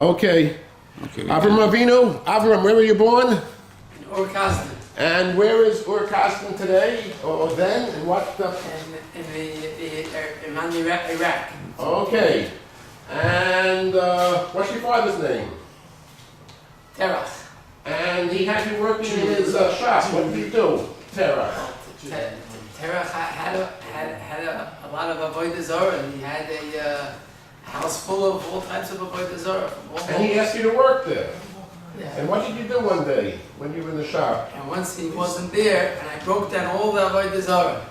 Okay. Abram Avinu. Abram, where were you born? In Ur-Kasdan. And where is Ur-Kasdan today, or then, and what the... In Iraq. Okay. And what's your father's name? Terach. And he had you working in his shop. What did he do? Terach. Terach had a lot of avodah zarah, and he had a house full of all types of avodah zarah. And he asked you to work there. Yeah. And what did you do one day when you were in the shop? And once he wasn't there, and I broke down all the avodah zarah.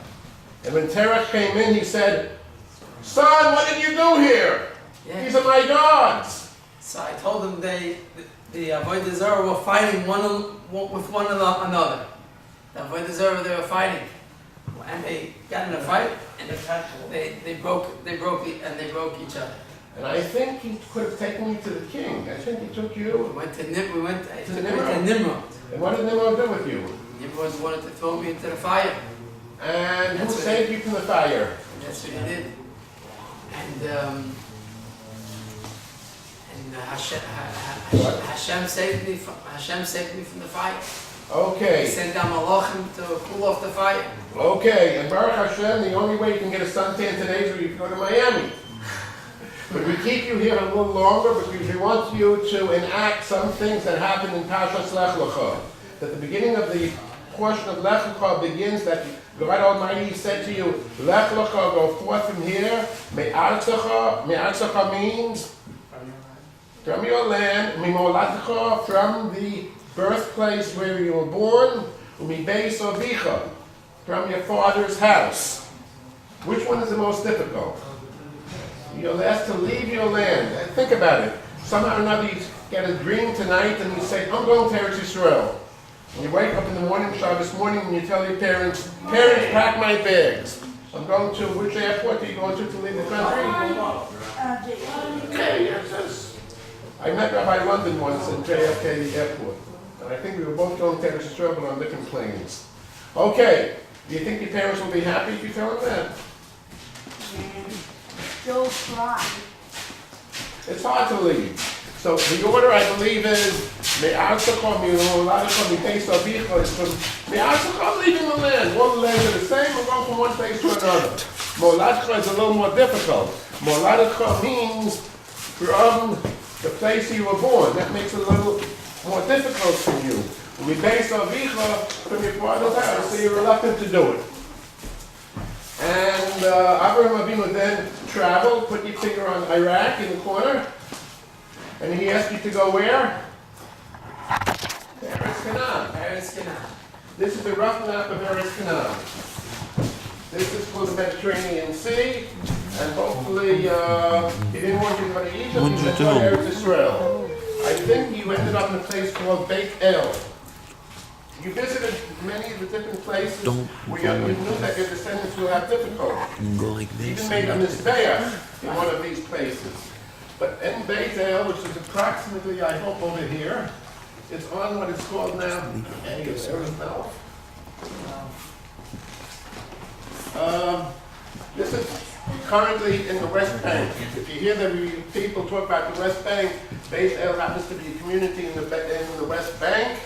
And when Terach came in, he said, "Son, what did you do here? Yeah. These are my gods." So I told him the avodah zarah were fighting with one another. The avodah zarah, they were fighting, and they got in a fight, and they broke each other. And I think he could have taken you to the king. I think he took you. We went to Nimrod. And what did Nimrod do with you? Nimrod wanted to throw me into the fire. And who saved you from the fire? That's what he did. And Hashem saved me from the fire. Okay. He sent down malachim to cool off the fire. Okay. And Baruch Hashem, the only way you can get a suntan today is when you go to Miami. But we keep you here a little longer because we want you to enact some things that happened in Parshas Lech Lecha. At the beginning of the portion of Lech Lecha begins that God Almighty said to you, Lech Lecha, go forth from here. Me'artzecha means from your land. Mimolatecha, from the birthplace where you were born. Umibeis Avicha, from your father's house. Which one is the most difficult? You're asked to leave your land. And think about it. Somehow or another you get a dream tonight and you say, I'm going to Eretz Yisrael. And you wake up in the morning, Shabbos morning, and you tell your parents, pack my bags. I'm going to, which airport are you going to leave the country? Okay, yes. I met Rabbi London once at JFK airport. And I think we were both going to Eretz Yisrael, but on different planes. Okay, do you think your parents will be happy if you tell them that? Still try. It's hard to leave. So the order, I believe, is Me'artzecha Mi'olatecha Mi'beis Avicha is from Me'artzecha, leaving the land. All the lands are the same, we're going from one place to another. Mo'olatecha is a little more difficult. Mo'olatecha means from the place you were born. That makes it a little more difficult for you. Mi'beis Avicha, from your father's house, so you're reluctant to do it. And Abram Avinu then traveled, put your finger on Iraq in the corner, and he asked you to go where? To Eretz Canaan. This is the rough map of Eretz Canaan. This is for the Mediterranean Sea, and hopefully he didn't want you to go to Egypt, he said go to Eretz Israel. I think you ended up in a place called Beit El. You visited many of the different places where you knew that your descendants will have difficulty. You even made a mizbeach in one of these places. But in Beit El, which is approximately, I hope, over here, it's on what is called now this is currently in the West Bank. If you hear the people talk about the West Bank, Beit El happens to be a community in the West Bank.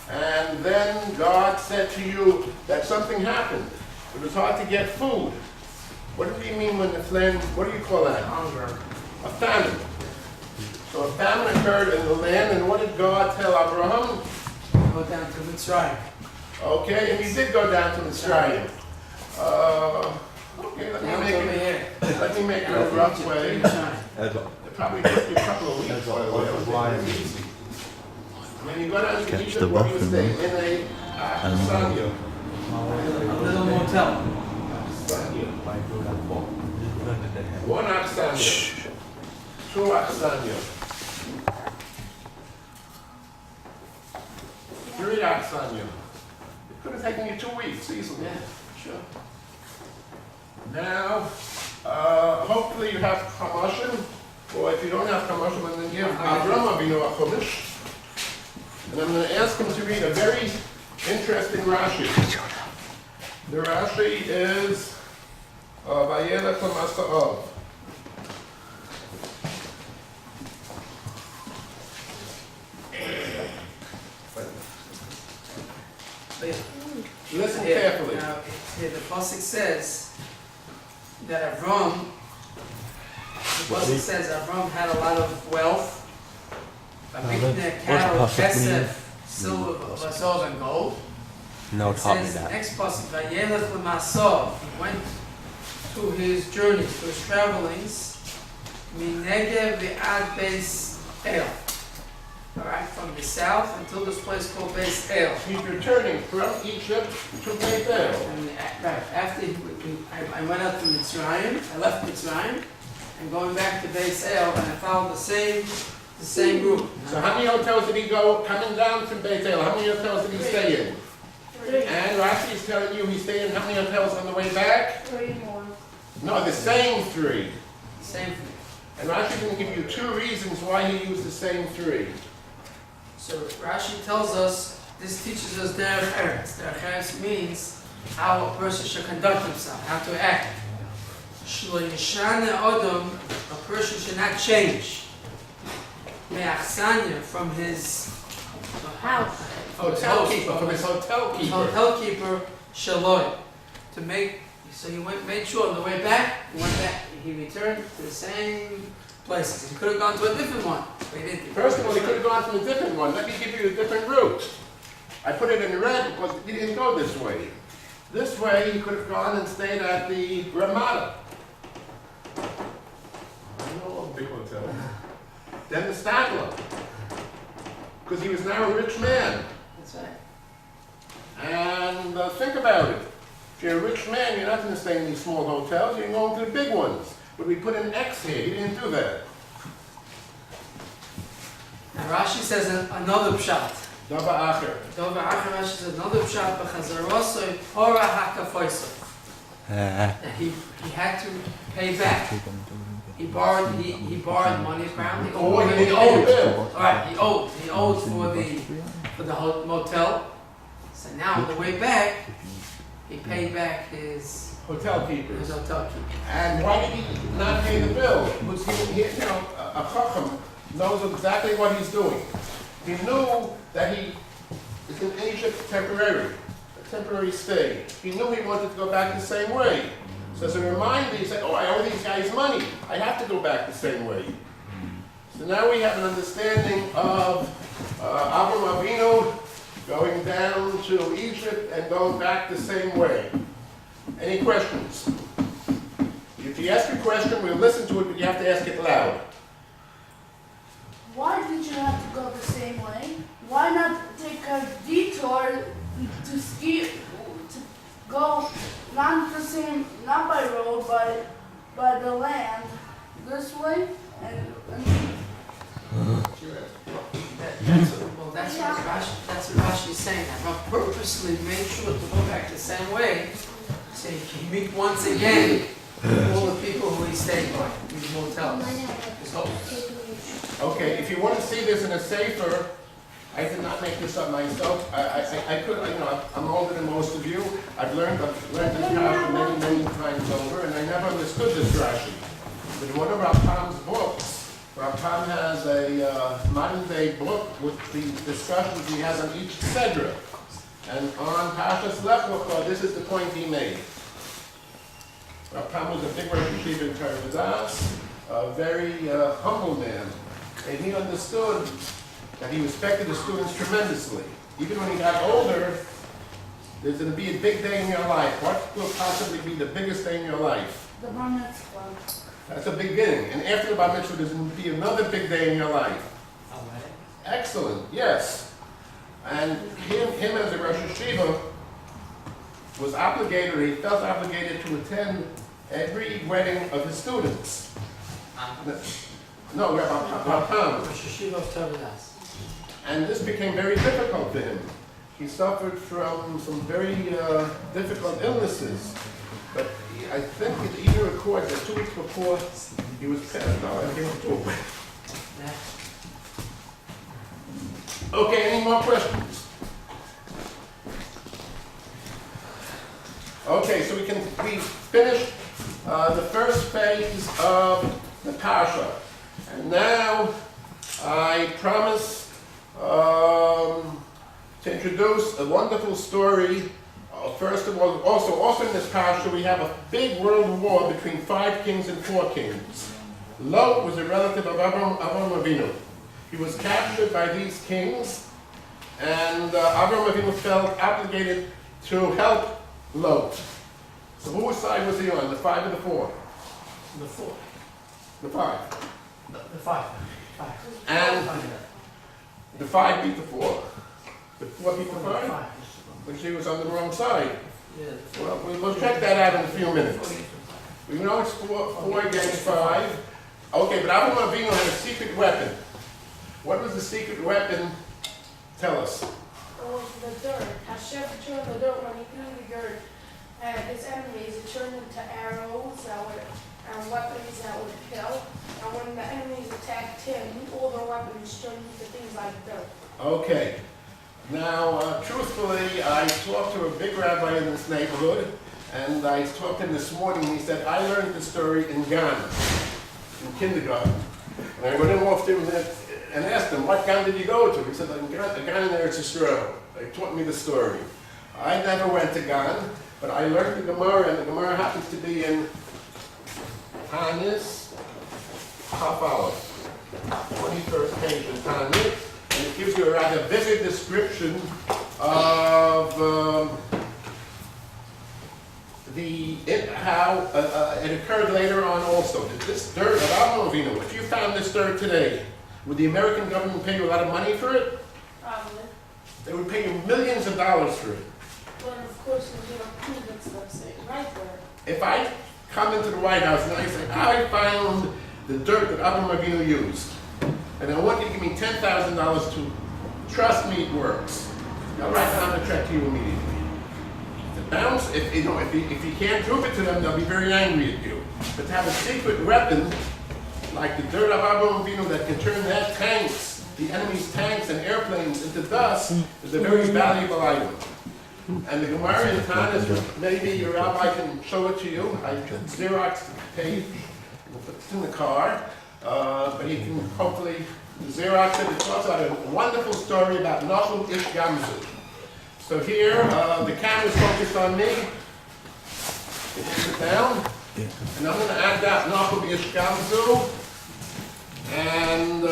And then God said to you that something happened. It was hard to get food. What do you mean when the land, what do you call that? Hunger. A famine. So a famine occurred in the land, and what did God tell Abraham? Go down to Mitzrayim. Okay, and he did go down to Mitzrayim. Okay, let me make it a rough way. It probably took you a couple of weeks, by the way. It was easy. When you go down to Egypt, where do you stay? In a Aksanya. A little motel. One Aksanya. Two Aksanya. Three Aksanya. It could have taken you 2 weeks easily. Yeah, sure. Now, hopefully you have Chamashim, or if you don't have Chamashim, I'm going to give Abram Avinu a Chumash. And I'm going to ask him to read a very interesting Rashi. The Rashi is Vayelech L'Masa'ov. Listen carefully. Now, here the pasuk says that Abram had a lot of wealth. Cattle, kesef, silver, silver, and gold. No, It taught me says that. next pasuk, Vayelech l'masov. He went to his journey, to his travelings, minegev ve'ad beis el. All right, from the south until this place called Beis El. He's returning from Egypt to Bethel. And right after I went out to Mitzrayim, I left Mitzrayim, and going back to Beis El, and I followed the same route. So how many hotels did he go coming down from Bethel? How many hotels did he stay in? 3. And Rashi is telling you he stayed in how many hotels on the way back? 3 more. No, the same 3. Same thing. And Rashi is going to give you 2 reasons why he used the same 3. So Rashi tells us, this teaches us derech eretz. Derech eretz means how a person should conduct himself, how to act. Shlo yishane odom, a person should not change. Me'achsanya, from his House. Hotel keeper, from his hotel his keeper. hotel keeper, shaloi. To make, so he made sure on the way back, he returned to the same places. He could have gone to a different one, but he didn't. First of all, he could have gone to a different one. Let me give you a different route. I put it in red because he didn't go this way. This way, he could have gone and stayed at the Ramada. I know a big hotel. Then the Stadler. Because he was now a rich man. That's right. And think about it. If you're a rich man, you're not going to stay in these small hotels. You're going to the big ones. But we put an X here. He didn't do that. Now Rashi says another pshat. Dava Acher. Dover Acher Rashi says another pshat, b'chazarosoi hora hakafoisoi. That he had to pay back. He borrowed money apparently. Or he owed him. All right, he owed for the motel. So now on the way back, he paid back his Hotel keepers. hotel keeper. And why did he not pay the bill? Because a chacham knows exactly what he's doing. He knew that he is in Egypt temporary, a temporary stay. He knew he wanted to go back the same way. So as a reminder, he said, oh, I owe these guys money. I have to go back the same way. So now we have an understanding of Abram Avinu going down to Egypt and going back the same way. Any questions? If you ask a question, we'll listen to it, but you have to ask it loud. Why did you have to go the same way? Why not take a detour to ski, to go not by road, but by the land, this way? That's what Rashi is saying. Abram purposely made sure to go back the same way, so he can meet once again all the people who he stayed by, these motels. His hosts. Okay, if you want to see this in a safer, I did not make this up myself. I could, I'm older than most of you. I've learned this Rashi many times over, and I never understood this Rashi. But in one of Abram's books, Abram has a modern-day book with the discussions he has on each Sedra. And on Pashas Lech Lecha, this is the point he made. Abram was a big Rosh Yeshiva in Tarvadas, a very humble man. And he understood that he respected the students tremendously. Even when he got older, there's going to be a big day in your life. What will possibly be the biggest day in your life? The bar mitzvah. That's a beginning. And after the bar mitzvah, there's going to be another big day in your life. All right. Excellent, yes. And him as a Rosh Yeshiva was obligated, or he felt obligated to attend every wedding of his students. No, Rabbi. Rosh Yeshiva of Tarvadas. And this became very difficult to him. He suffered from some very difficult illnesses. But I think it even records that 2 weeks before he was passed. No, I can't do it. Okay, any more questions? Okay, so we finished the first phase of the Parsha. And now I promise to introduce a wonderful story. First of all, also in this parasha, we have a big world war between 5 kings and 4 kings. Lot was a relative of Abram Avinu. He was captured by these kings, and Abram Avinu felt obligated to help Lot. So whose side was he on, the 5 or the 4? The 4. The 5. The 5. And the 5 beat the 4. The 4 beat the 5? But she was on the wrong side. Yeah. Well, we'll check that out in a few minutes. We know it's 4 against 5. Okay, but Abram Avinu had a secret weapon. What was the secret weapon? Tell us. It was the dirt. Hashem turned the dirt when he threw the dirt at his enemies. It turned into arrows and weapons that would kill. And when the enemies attacked him, all their weapons turned into things like dirt. Okay. Now, truthfully, I talked to a big rabbi in this neighborhood, and I talked to him this morning, and he said, I learned this story in Ghana, in kindergarten. And I went in off to him and asked him, what Ghana did you go to? He said, Ghana in Eretz Yisrael. They taught me the story. I never went to Ghana, but I learned the Gemara, and the Gemara happens to be in Tanis, half hour, 21st page in Tanis. And it gives you a rather vivid description of how it occurred later on also. This dirt of Abram Avinu, if you found this dirt today, would the American government pay you a lot of money for it? Probably. They would pay you millions of dollars for it. But of course, you don't prove it's the same right there. If I come into the White House and I say, I found the dirt that Abram Avinu used, and I want you to give me $10,000 to trust me it works. I'll write down the check to you immediately. The bounce, if you can't prove it to them, they'll be very angry at you. But to have a secret weapon like the dirt of Abram Avinu that can turn that tanks, the enemy's tanks and airplanes into dust, is a very valuable item. And the Gemara in Tanis, maybe your rabbi can show it to you. I Xerox the page, it's in the car. But he can hopefully Xerox it. It talks about a wonderful story about Nachum Ish Gamzu. So here, the camera's focused on me. You can sit down. And I'm going to act out Nachum Ish Gamzu. And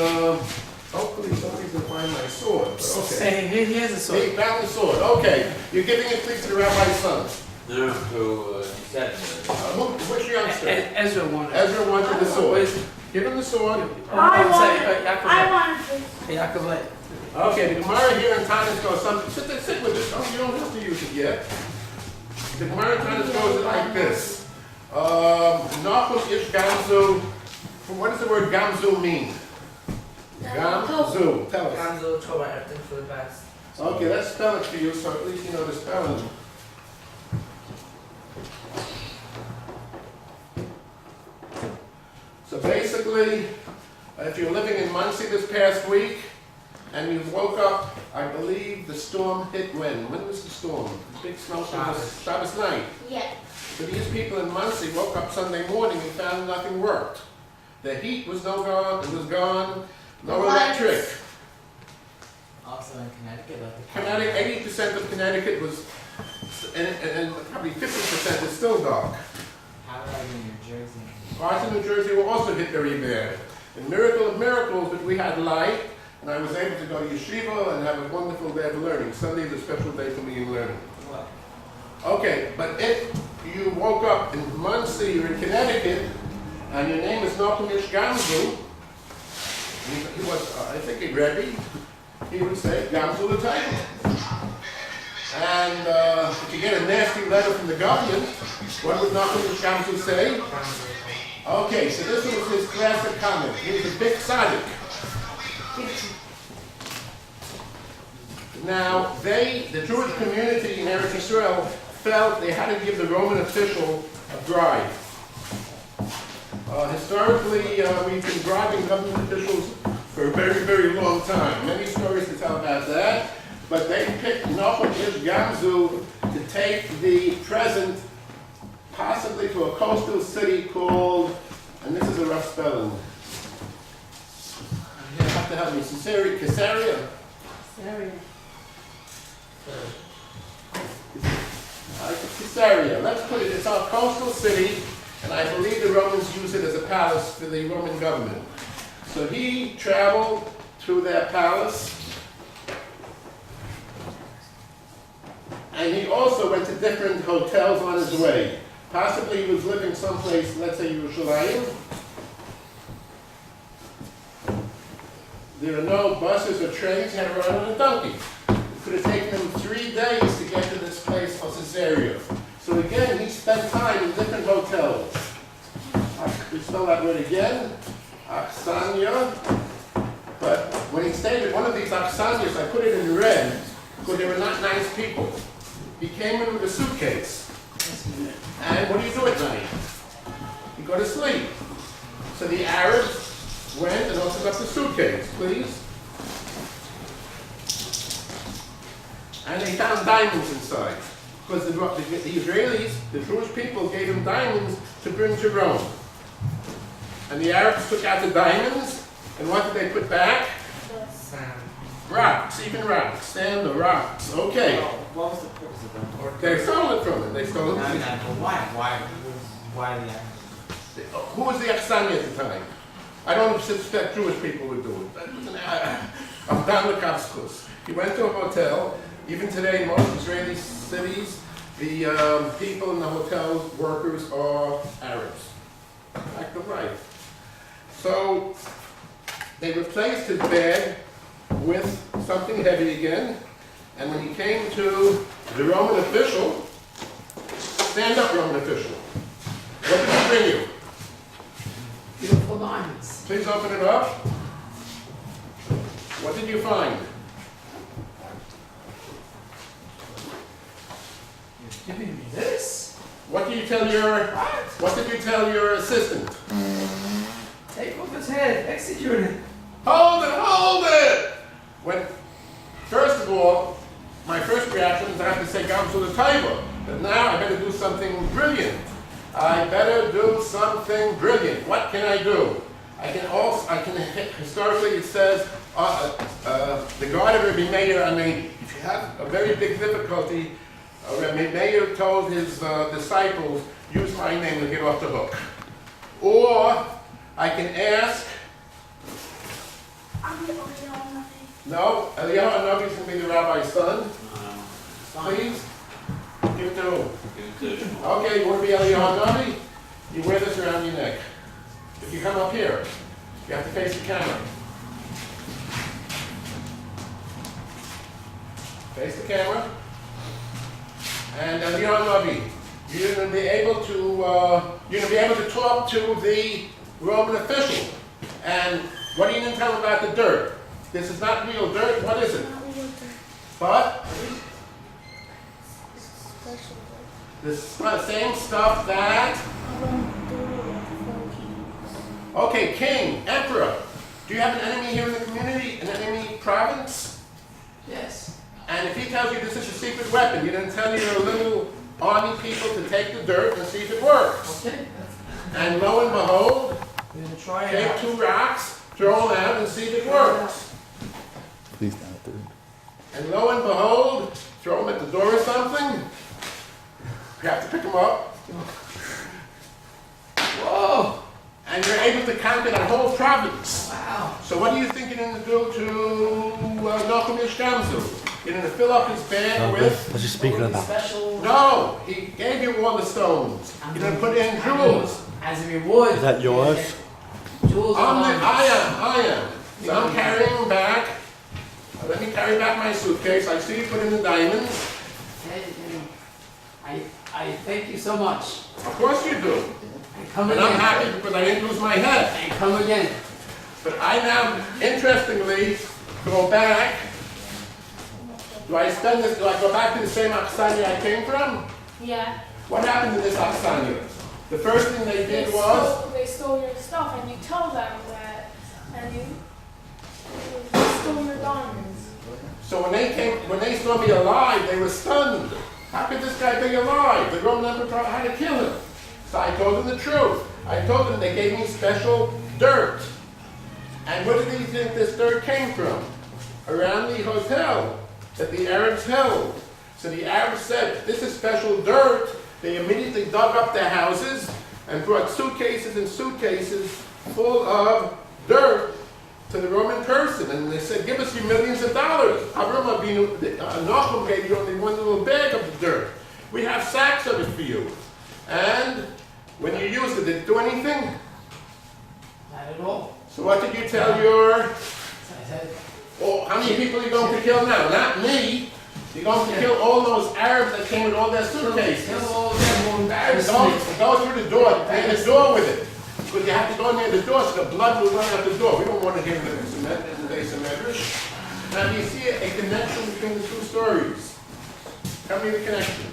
hopefully somebody's going to find my sword. But okay. Hey, here's the sword. He found the sword. Okay. You're giving it please to the rabbi's son. No, to Seth. Which youngster? Ezra wanted. Ezra wanted the sword. Give him the sword. I wanted this. Yaakov. Okay, the Gemara here in Tanis goes something. Sit with it. Oh, you don't have to use it yet. The Gemara in Tanis goes like this. Nachum Ish Gamzu. What does the word Gamzu mean? Gamzu. Tell us. Gamzu, Torah, everything for the best. Okay, let's spell it for you, so at least you know the spelling. So basically, if you're living in Muncie this past week, and you woke up, I believe the storm hit when? When was the storm? The big snowstorm was Shabbos night. Yeah. So these people in Muncie woke up Sunday morning and found nothing worked. The heat was no gone, no electric. Also in Connecticut, like the Connecticut, 80% of Connecticut was, and probably 50% is still dark. How about in New Jersey? Parts of New Jersey were also hit very bad. And miracle of miracles that we had light, and I was able to go to yeshiva and have a wonderful day of learning. Sunday is a special day for me in learning. What? Okay, but if you woke up in Muncie or in Connecticut, and your name is Nachum Ish Gamzu, he was, I think, a Rebbe, he would say, Gamzu the title. And if you get a nasty letter from the government, what would Nachum Ish Gamzu say? Okay, so this was his classic comment. He was a big tzaddik. Now, the Jewish community in Eretz Yisrael felt they had to give the Roman official a bribe. Historically, we've been bribing government officials for a very, very long time. Many stories to tell about that. But they picked Nachum Ish Gamzu to take the present possibly to a coastal city called, and this is a rough spelling. You have to help me. Caesarea. Caesarea, let's put it, it's our coastal city, and I believe the Romans use it as a palace for the Roman government. So he traveled to their palace, and he also went to different hotels on his way. Possibly he was living someplace, let's say Yerushalayim. There are no buses or trains, he had to ride on a donkey. It could have taken him 3 days to get to this place called Caesarea. So again, he spent time in different hotels. We spell that word again, Aksanya. But when he stayed at one of these Aksanyas, I put it in red, because they were not nice people. He came in with a suitcase. And what do you do at night? You go to sleep. So the Arabs went and opened up the suitcase, please. And they found diamonds inside. Because the Israelis, the Jewish people, gave him diamonds to bring to Rome. And the Arabs took out the diamonds, and what did they put back? Sand. Rocks, even rocks, sand or rocks. Okay. What was the purpose of them? They stole it from him. They stole it No, from no, him. but why the accident? Who was the Aksani at the time? I don't suspect Jewish people would do it. That was an Abram Lekavskus. He went to a hotel. Even today, in most Israeli cities, the people in the hotel workers are Arabs. Fact of life. So they replaced his bag with something heavy again. And when he came to the Roman official, stand up, Roman official. What did he bring you? Beautiful diamonds. Please open it up. What did you find? You're giving me this? What did you tell your What did you tell your assistant? Take off his head, execute it. Hold it, hold it! When first of all, my first reaction is I have to say Gam to the table. But now I better do something brilliant. I better do something brilliant. What can I do? Historically it says, the God of Rabbi Meir, if you have a very big difficulty, Rabbi Meir told his disciples, use my name to get off the hook. Or I can ask, no, Eliyahu Hanavi is going to be the rabbi's son. Please, give it to who? Give it to him. Okay, you want to be Eliyahu Hanavi? You wear this around your neck. If you come up here, you have to face the camera. Face the camera. And Eliyahu Hanavi, you're going to be able to talk to the Roman official. And what are you going to tell him about the dirt? This is not real dirt. What is it? But the same stuff that. Okay, king, emperor. Do you have an enemy here in the community? An enemy province? Yes. And if he tells you this is a secret weapon, you're going to tell your little army people to take the dirt and see if it works. Okay. And lo and behold, We're gonna try it take out. 2 rocks, throw them out, and see if it works. Please don't do it. And lo and behold, throw them at the door or something. You have to pick them up. Whoa! And you're able to conquer that whole province. Wow. So what do you think you're going to do to Nochem Ishkamzu? You're going to fill up his bag with... What's he speaking about? Special. No, he gave you all the stones. You're going to put in jewels. As a reward. Is that yours? Jewels are I am. So I'm carrying back. Let me carry back my suitcase. I see you put in the diamonds. I thank you so much. Of course you do. And come And again. I'm happy because I didn't lose my head. And come again. But I now, interestingly, go back. Do I go back to the same Aksanya I came from? Yeah. What happened to this Aksanya? The first thing they did was, They stole your stuff and you tell them that, and they stole your diamonds. so when they saw me alive, they were stunned. How could this guy be alive? The Roman Emperor had to kill him. So I told them the truth. I told them they gave me special dirt. And where did they think this dirt came from? Around the hotel. that the Arabs held. So the Arabs said, this is special dirt. They immediately dug up their houses and brought suitcases and suitcases full of dirt to the Roman person. And they said, give us your millions of dollars. Abram Nachum gave you only one little bag of the dirt. We have sacks of it for you. And when you used it, did it do anything? Not at all. So what did you tell your... I said, Oh, how many people are you going to kill now? Not me. You're going to kill all those Arabs that came with all their suitcases. kill all them who And go through the door, take the door with it. Because you have to go near the door so the blood will run out the door. We don't want to hear the days of Medrash. Now do you see a connection between the two stories? Tell me the connection.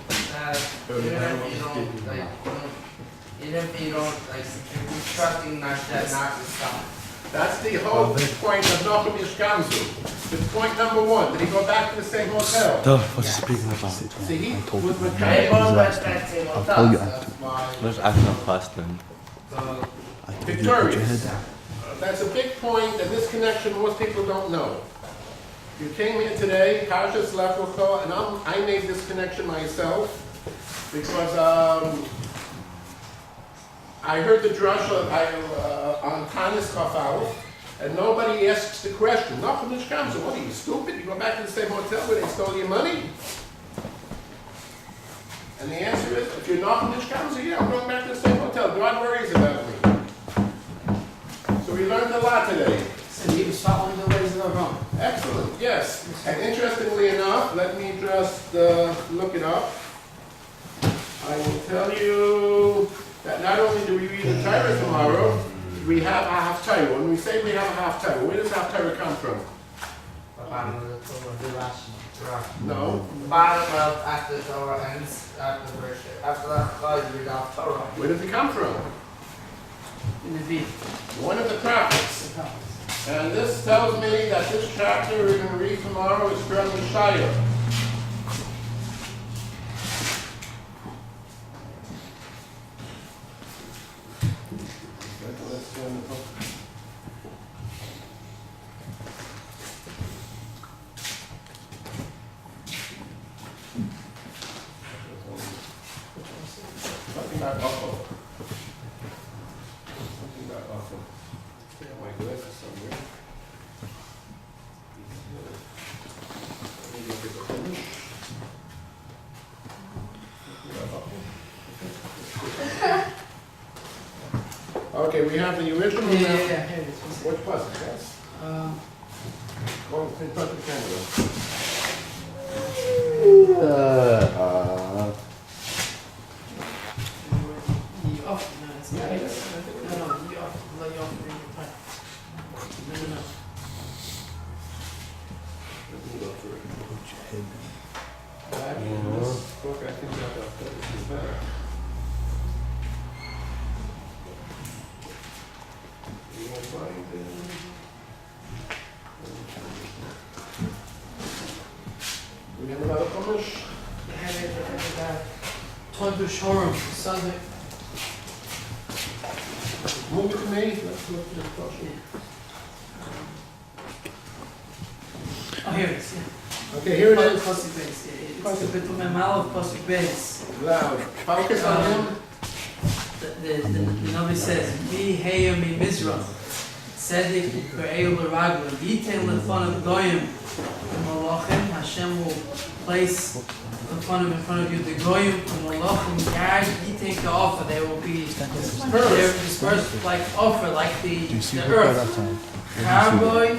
Even if you don't, like, you're instructing not to stop. That's the whole point of Nachum Yishkamzu. It's point number one. Did he go back to the same hotel? Duh, was he speaking about? See, he I told was you. with They Kaim. both went to that same I'll hotel, tell you so after. that's why. Let's ask no question. So, I told you, put your Victorious. head down. That's a big point, and this connection most people don't know. You came here today, Parshas Lech Lecha, and I made this connection myself because I heard the drush on Tanis Chafal, and nobody asks the question. Nachum Yishkamzu, what are you, stupid? You go back to the same hotel where they stole your money? And the answer is, if you're Nachum Yishkamzu, yeah, I'm going back to the same hotel. God worries about me. So we learned a lot today. so he was following the ways of Abram. Excellent, yes. And interestingly enough, let me just look it up. I will tell you that not only do we read the Torah tomorrow, we have a Haftarah. When we say we have a Haftarah, where does Haftarah come from? the bottom of the Torah, the Rashi. No. The bottom of after the Torah ends, after the verse, after that, God, you read off Torah. Where does it come from? In the beat. One of the prophets. And this tells me that this chapter we're going to read tomorrow is from Yeshaya. Something about Achel. Something about Achel. I have my glasses somewhere. Maybe I could go finish. Okay, we have the original. Yeah, here it is. Which was it? Yes. Go and touch the camera. You off, no, it's not. No, you off, let you off in your pipe. No. Let me go through it. Put your head down. Actually, in this book, I think that this is better. You won't find it. We have another Chumash. Todu Shorim, Southern. Move it to me. Let's look at the question. Oh, here it is, yeah. Okay, here it is. Pasuk Beis, yeah. It's the Betul Memal of Pasuk Beis. Loud. Focus on him. The Navi says, Mi Heya Mi Mizrach, Tzedek U'Ke'eu L'Raglim, Yitain L'Fanav Goyim, Malachim, Hashem will place in front of you the Goyim, Malachim, Gag, Yitain Ka'offer, they will be dispersed like offer, like Do you see the who got earth. outside? Carboy,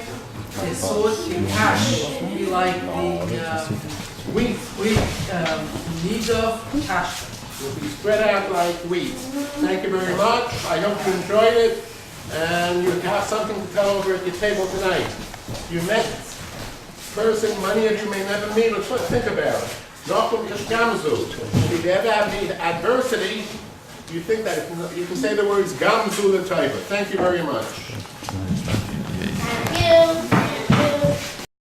the sword, the cash, will be like the Wheat Nidov cash. will be spread out like wheat. Thank you very much. I hope you enjoyed it. And you have something to tell over at your table tonight. You met person many of you may never meet or think about. Nachum Yishkamzu. If you ever have any adversity, you think that you can say the words Gamzu L'Taiva. Thank you very much.